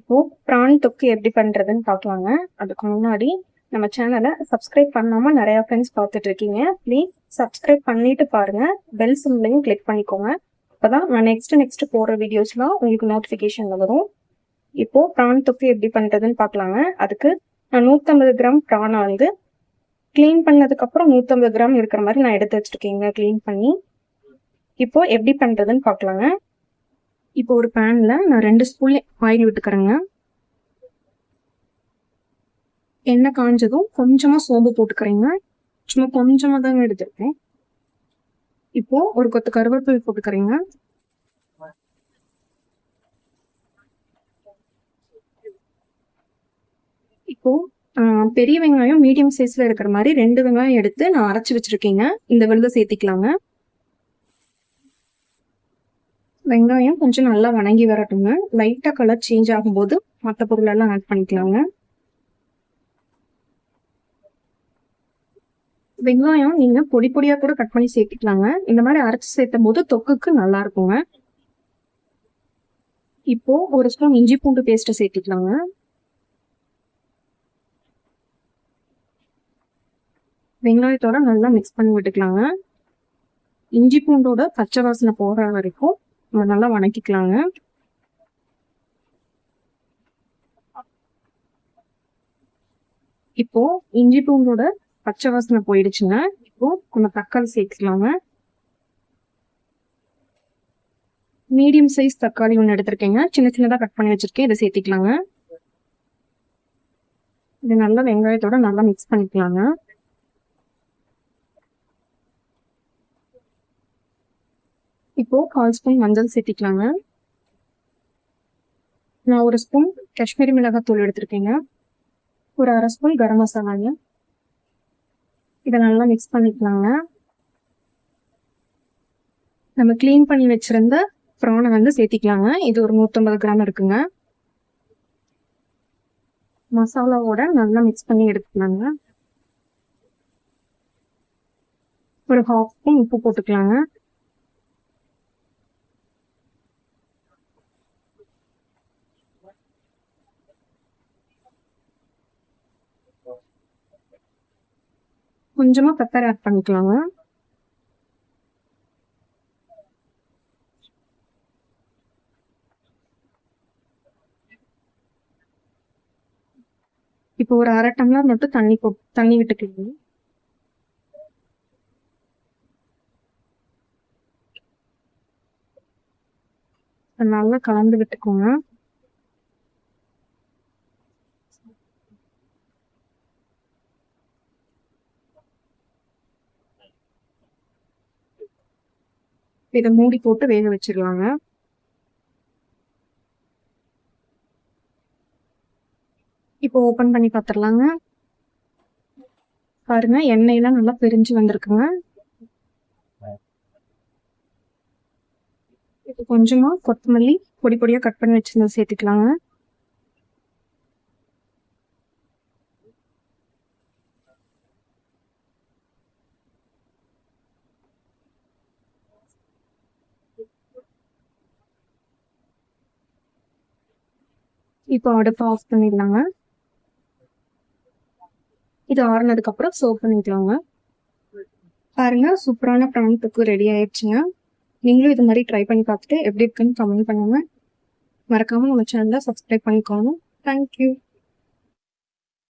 இப்போ ப்ரான் தொக்கு எப்படி பண்றதுன்னு பார்க்கலாங்க. அதுக்கு முன்னாடி நம்ம சேனலை சப்ஸ்கிரைப் பண்ணாம நிறைய ஃப்ரெண்ட்ஸ் பார்த்துட்டு இருக்கீங்க. ப்ளீஸ் சப்ஸ்கிரைப் பண்ணிட்டு பாருங்க. பெல் சிம்லையும் கிளிக் பண்ணிக்கோங்க. அப்பதான் நான் நெக்ஸ்ட் போடுற வீடியோஸ்லாம் உங்களுக்கு நோட்டிஃபிகேஷன்ல வரும். இப்போ ப்ரான் தொக்கு எப்படி பண்றதுன்னு பார்க்கலாங்க. அதுக்கு நான் 150 கிராம் ப்ரானை வந்து கிளீன் பண்ணதுக்கு அப்புறம் 150 கிராம் இருக்கிற மாதிரி நான் எடுத்து வச்சிருக்கேங்க கிளீன் பண்ணி. இப்போ எப்படி பண்றதுன்னு பார்க்கலாங்க. இப்போ ஒரு பேன்ல நான் 2 ஸ்பூன் ஆயில் விட்டுக்கிறேங்க. எண்ணெய் காஞ்சதும் கொஞ்சமா சோம்பு போட்டுக்கிறேங்க. சும்மா கொஞ்சமா தாங்க எடுத்துருக்கேன். இப்போ ஒரு கொத்து கருவேப்பிலை போட்டுக்கிறேங்க. இப்போ பெரிய வெங்காயம் மீடியம் சைஸ்ல இருக்கிற மாதிரி 2 வெங்காயம் எடுத்து நான் அரைச்சி வச்சிருக்கேங்க. இந்த விழுத சேர்த்திக்கலாங்க. வெங்காயம் கொஞ்சம் நல்லா வணங்கி வரட்டுங்க. லைட்டா கலர் சேஞ்ச் ஆகும்போது மற்ற பொருள் எல்லாம் ஆட் பண்ணிக்கலாங்க. வெங்காயம் நீங்க பொடி பொடியா கூட கட் பண்ணி சேர்த்துக்கலாங்க. இந்த மாதிரி அரைச்சு சேர்த்தும் போது தொக்குக்கு நல்லா இருக்குங்க. இப்போ ஒரு ஸ்பூன் இஞ்சி பூண்டு பேஸ்ட்டை சேர்த்துக்கலாங்க. வெங்காயத்தோட நல்லா மிக்ஸ் பண்ணி விட்டுக்கலாங்க. இஞ்சி பூண்டோட பச்சை வாசனை போகிற வரைக்கும் நம்ம நல்லா வணக்கிக்கலாங்க. இப்போ இஞ்சி பூண்டோட பச்சை வாசனை போயிடுச்சுங்க. இப்போ நம்ம தக்காளி சேர்த்துக்கலாங்க. மீடியம் சைஸ் தக்காளி ஒன்று எடுத்திருக்கேங்க. சின்ன சின்னதாக கட் பண்ணி வச்சிருக்கேன். இதை சேர்த்திக்கலாங்க. இது நல்லா வெங்காயத்தோட நல்லா மிக்ஸ் பண்ணிக்கலாங்க. இப்போ 1/4 ஸ்பூன் மஞ்சள் சேர்த்திக்கலாங்க. நான் ஒரு ஸ்பூன் காஷ்மீரி மிளகாத்தூள் எடுத்திருக்கேங்க. ஒரு 1/2 ஸ்பூன் கரம் மசாலாங்க. இதை நல்லா மிக்ஸ் பண்ணிக்கலாங்க. நம்ம கிளீன் பண்ணி வச்சிருந்த ப்ரானை வந்து சேர்த்திக்கலாங்க. இது ஒரு 150 கிராம் இருக்குங்க. மசாலாவோட நல்லா மிக்ஸ் பண்ணி எடுத்துக்கலாங்க. ஒரு 1/2 ஸ்பூன் உப்பு போட்டுக்கலாங்க. கொஞ்சமா பெப்பர் ஆட் பண்ணிக்கலாங்க. இப்போ ஒரு 1/2 டம்ளர் மட்டும் தண்ணி விட்டுக்கலாம். நல்லா கலந்து விட்டுக்கோங்க. இதை மூடி போட்டு வேக வச்சிடலாங்க. இப்போ ஓபன் பண்ணி பார்த்துடலாங்க. பாருங்க, எண்ணெயெல்லாம் நல்லா பிரிஞ்சு வந்திருக்குங்க. இப்போ கொஞ்சமா கொத்தமல்லி பொடி பொடியா கட் பண்ணி வச்சிருந்தா சேர்த்துக்கலாங்க. இப்போ அடுப்பு ஆஃப் பண்ணிடலாங்க. இது ஆறுனதுக்கு அப்புறம் சர்வ் பண்ணிக்கலாங்க. பாருங்க, சூப்பரான ப்ரான் தொக்கு ரெடி ஆயிடுச்சுங்க. நீங்களும் இது மாதிரி ட்ரை பண்ணி பார்த்துட்டு எப்படி இருக்குன்னு கமெண்ட் பண்ணுங்க. மறக்காம நம்ம சேனலை சப்ஸ்கிரைப் பண்ணிக்கோங்க. தேங்க்யூ.